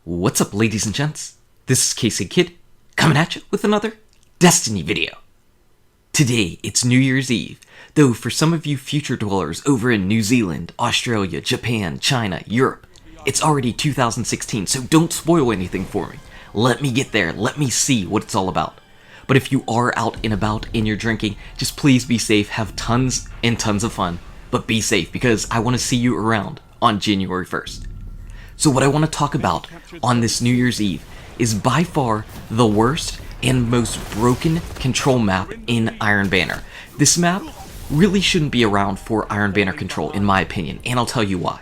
What's up, ladies and gents? This is Casey Kid, coming at you with another Destiny video. Today, it's New Year's Eve, though for some of you future dwellers over in New Zealand, Australia, Japan, China, Europe, it's already 2016, so don't spoil anything for me. Let me get there, let me see what it's all about. But if you are out and about and you're drinking, just please be safe, have tons and tons of fun, but be safe because I want to see you around on January 1st. So what I want to talk about on this New Year's Eve is by far the worst and most broken control map in Iron Banner. This map really shouldn't be around for Iron Banner control in my opinion, and I'll tell you why.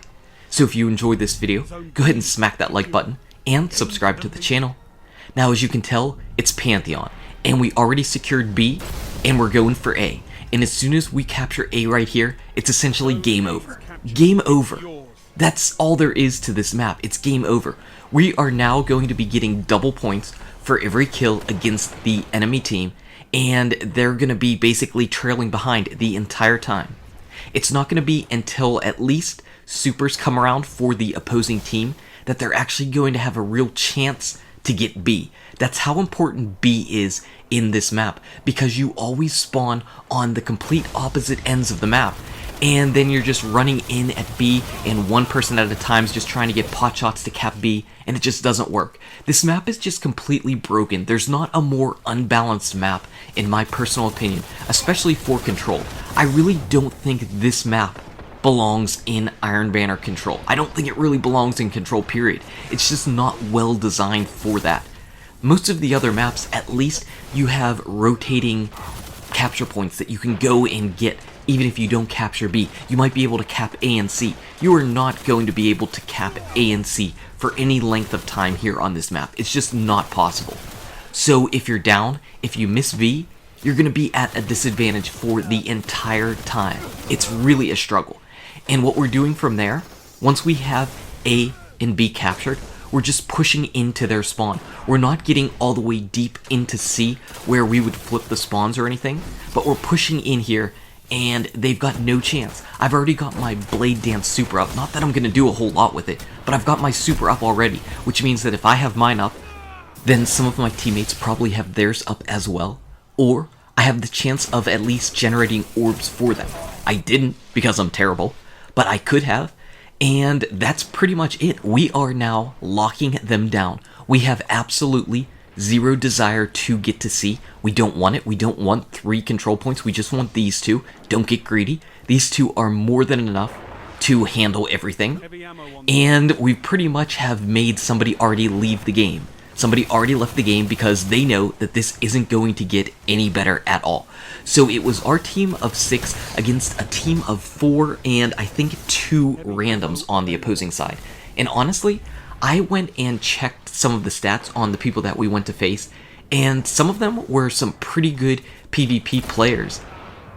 So if you enjoyed this video, go ahead and smack that like button and subscribe to the channel. Now as you can tell, it's Pantheon, and we already secured B and we're going for A. And as soon as we capture A right here, it's essentially game over. Game over. That's all there is to this map. It's game over. We are now going to be getting double points for every kill against the enemy team, and they're going to be basically trailing behind the entire time. It's not going to be until at least supers come around for the opposing team that they're actually going to have a real chance to get B. That's how important B is in this map, because you always spawn on the complete opposite ends of the map. And then you're just running in at B, and one person at a time is just trying to get pot shots to cap B, and it just doesn't work. This map is just completely broken. There's not a more unbalanced map, in my personal opinion, especially for control. I really don't think this map belongs in Iron Banner control. I don't think it really belongs in control, period. It's just not well designed for that. Most of the other maps, at least, you have rotating capture points that you can go and get. Even if you don't capture B, you might be able to cap A and C. You are not going to be able to cap A and C for any length of time here on this map. It's just not possible. So if you're down, if you miss B, you're going to be at a disadvantage for the entire time. It's really a struggle. And what we're doing from there, once we have A and B captured, we're just pushing into their spawn. We're not getting all the way deep into C where we would flip the spawns or anything, but we're pushing in here, and they've got no chance. I've already got my Blade Dance super up. Not that I'm going to do a whole lot with it, but I've got my super up already, which means that if I have mine up, then some of my teammates probably have theirs up as well, or I have the chance of at least generating orbs for them. I didn't because I'm terrible, but I could have, and that's pretty much it. We are now locking them down. We have absolutely zero desire to get to C. We don't want it. We don't want 3 control points. We just want these 2. Don't get greedy. These 2 are more than enough to handle everything. And we pretty much have made somebody already leave the game. Somebody already left the game because they know that this isn't going to get any better at all. So it was our team of 6 against a team of 4 and I think 2 randoms on the opposing side. And honestly, I went and checked some of the stats on the people that we went to face, and some of them were some pretty good PvP players,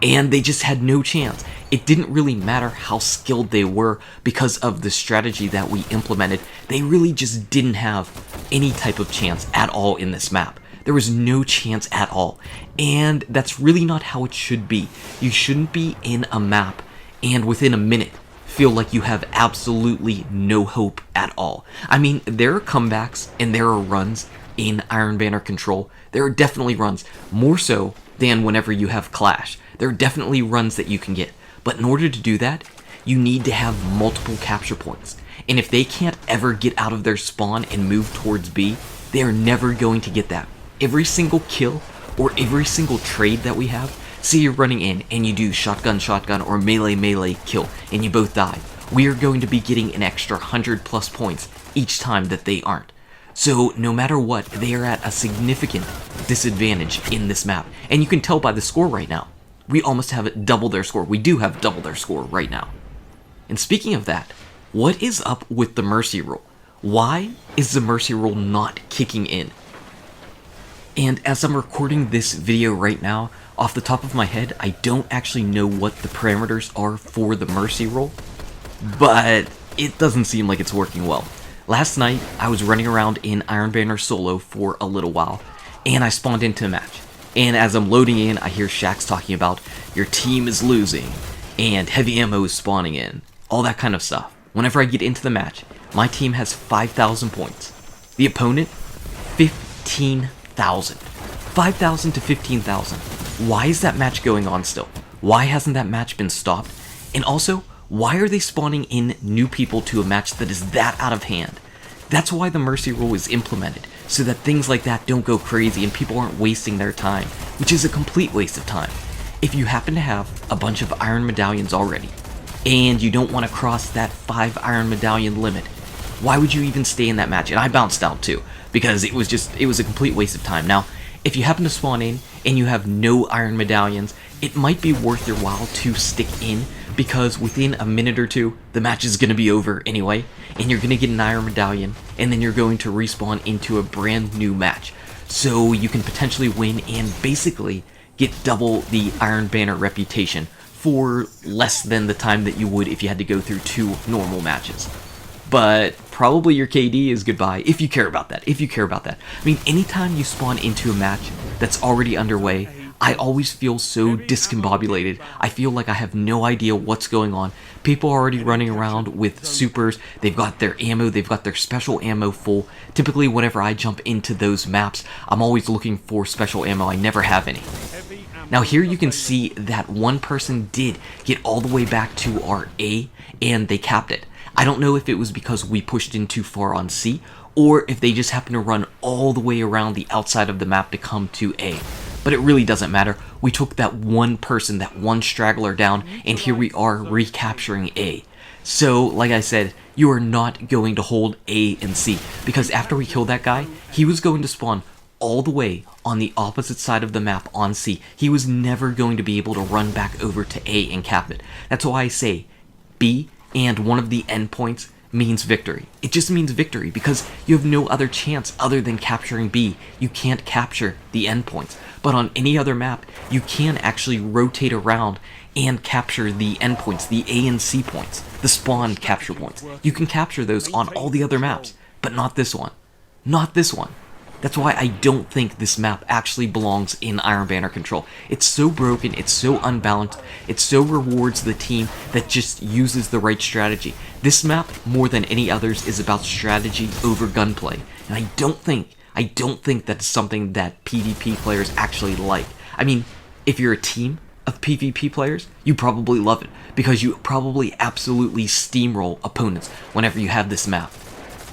and they just had no chance. It didn't really matter how skilled they were because of the strategy that we implemented. They really just didn't have any type of chance at all in this map. There was no chance at all, and that's really not how it should be. You shouldn't be in a map and within a minute feel like you have absolutely no hope at all. I mean, there are comebacks and there are runs in Iron Banner control. There are definitely runs, more so than whenever you have Clash. There are definitely runs that you can get, but in order to do that, you need to have multiple capture points. And if they can't ever get out of their spawn and move towards B, they are never going to get that. Every single kill or every single trade that we have, say you're running in and you do shotgun or melee kill and you both die, we are going to be getting an extra 100+ points each time that they aren't. So no matter what, they are at a significant disadvantage in this map, and you can tell by the score right now. We almost have double their score. We do have double their score right now. And speaking of that, what is up with the mercy rule? Why is the mercy rule not kicking in? And as I'm recording this video right now, off the top of my head, I don't actually know what the parameters are for the mercy rule, but it doesn't seem like it's working well. Last night, I was running around in Iron Banner solo for a little while, and I spawned into a match. And as I'm loading in, I hear Shax talking about, your team is losing, and heavy ammo is spawning in, all that kind of stuff. Whenever I get into the match, my team has 5,000 points. The opponent, 15,000. 5,000 to 15,000. Why is that match going on still? Why hasn't that match been stopped? And also, why are they spawning in new people to a match that is that out of hand? That's why the mercy rule is implemented, so that things like that don't go crazy and people aren't wasting their time, which is a complete waste of time. If you happen to have a bunch of iron medallions already, and you don't want to cross that 5 iron medallion limit, why would you even stay in that match? And I bounced out too, because it was a complete waste of time. Now, if you happen to spawn in and you have no iron medallions, it might be worth your while to stick in, because within a minute or two, the match is going to be over anyway, and you're going to get an iron medallion, and then you're going to respawn into a brand new match. So you can potentially win and basically get double the Iron Banner reputation for less than the time that you would if you had to go through 2 normal matches. But probably your KD is goodbye, if you care about that, I mean, anytime you spawn into a match that's already underway, I always feel so discombobulated. I feel like I have no idea what's going on. People are already running around with supers, they've got their ammo, they've got their special ammo full. Typically, whenever I jump into those maps, I'm always looking for special ammo, I never have any. Now here you can see that one person did get all the way back to our A, and they capped it. I don't know if it was because we pushed in too far on C, or if they just happened to run all the way around the outside of the map to come to A. But it really doesn't matter. We took that one person, that one straggler down, and here we are recapturing A. So, like I said, you are not going to hold A and C, because after we killed that guy, he was going to spawn all the way on the opposite side of the map on C. He was never going to be able to run back over to A and cap it. That's why I say B and one of the endpoints means victory. It just means victory because you have no other chance other than capturing B. You can't capture the endpoints. But on any other map, you can actually rotate around and capture the endpoints, the A and C points, the spawn capture points. You can capture those on all the other maps, but not this one. Not this one. That's why I don't think this map actually belongs in Iron Banner control. It's so broken, it's so unbalanced, it so rewards the team that just uses the right strategy. This map, more than any others, is about strategy over gunplay. And I don't think that's something that PvP players actually like. I mean, if you're a team of PvP players, you probably love it, because you probably absolutely steamroll opponents whenever you have this map.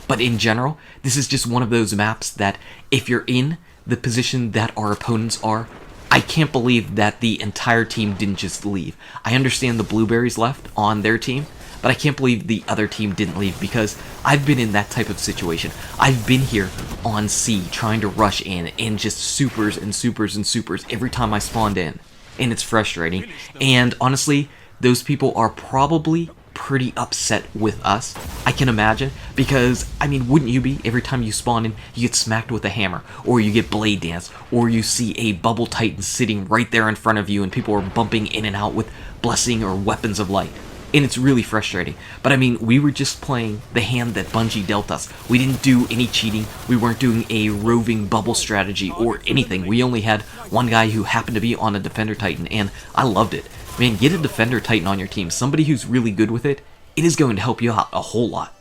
But in general, this is just one of those maps that if you're in the position that our opponents are, I can't believe that the entire team didn't just leave. I understand the Blueberries left on their team, but I can't believe the other team didn't leave, because I've been in that type of situation. I've been here on C trying to rush in and just supers and supers and supers every time I spawned in. And it's frustrating. And honestly, those people are probably pretty upset with us, I can imagine, because, I mean, wouldn't you be? Every time you spawn in, you get smacked with a hammer, or you get blade dance, or you see a bubble titan sitting right there in front of you and people are bumping in and out with blessing or weapons of light. And it's really frustrating. But I mean, we were just playing the hand that Bungie dealt us. We didn't do any cheating, we weren't doing a roving bubble strategy or anything. We only had one guy who happened to be on a defender titan, and I loved it. Man, get a defender titan on your team, somebody who's really good with it. It is going to help you out a whole lot.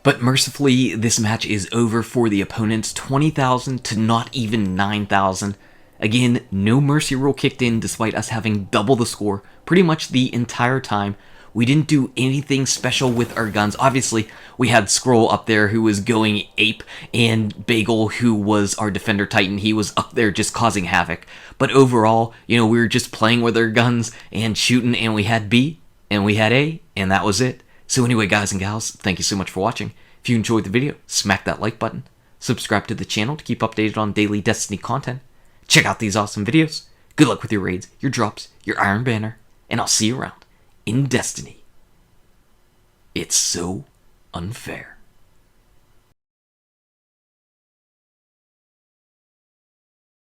But mercifully, this match is over for the opponents, 20,000 to not even 9,000. Again, no mercy rule kicked in despite us having double the score pretty much the entire time. We didn't do anything special with our guns. Obviously, we had Scroll up there who was going ape, and Bagel, who was our Defender Titan, he was up there just causing havoc. But overall, you know, we were just playing with our guns and shooting, and we had B, and we had A, and that was it. So anyway, guys and gals, thank you so much for watching. If you enjoyed the video, smack that like button. Subscribe to the channel to keep updated on daily Destiny content. Check out these awesome videos. Good luck with your raids, your drops, your Iron Banner, and I'll see you around in Destiny. It's so unfair.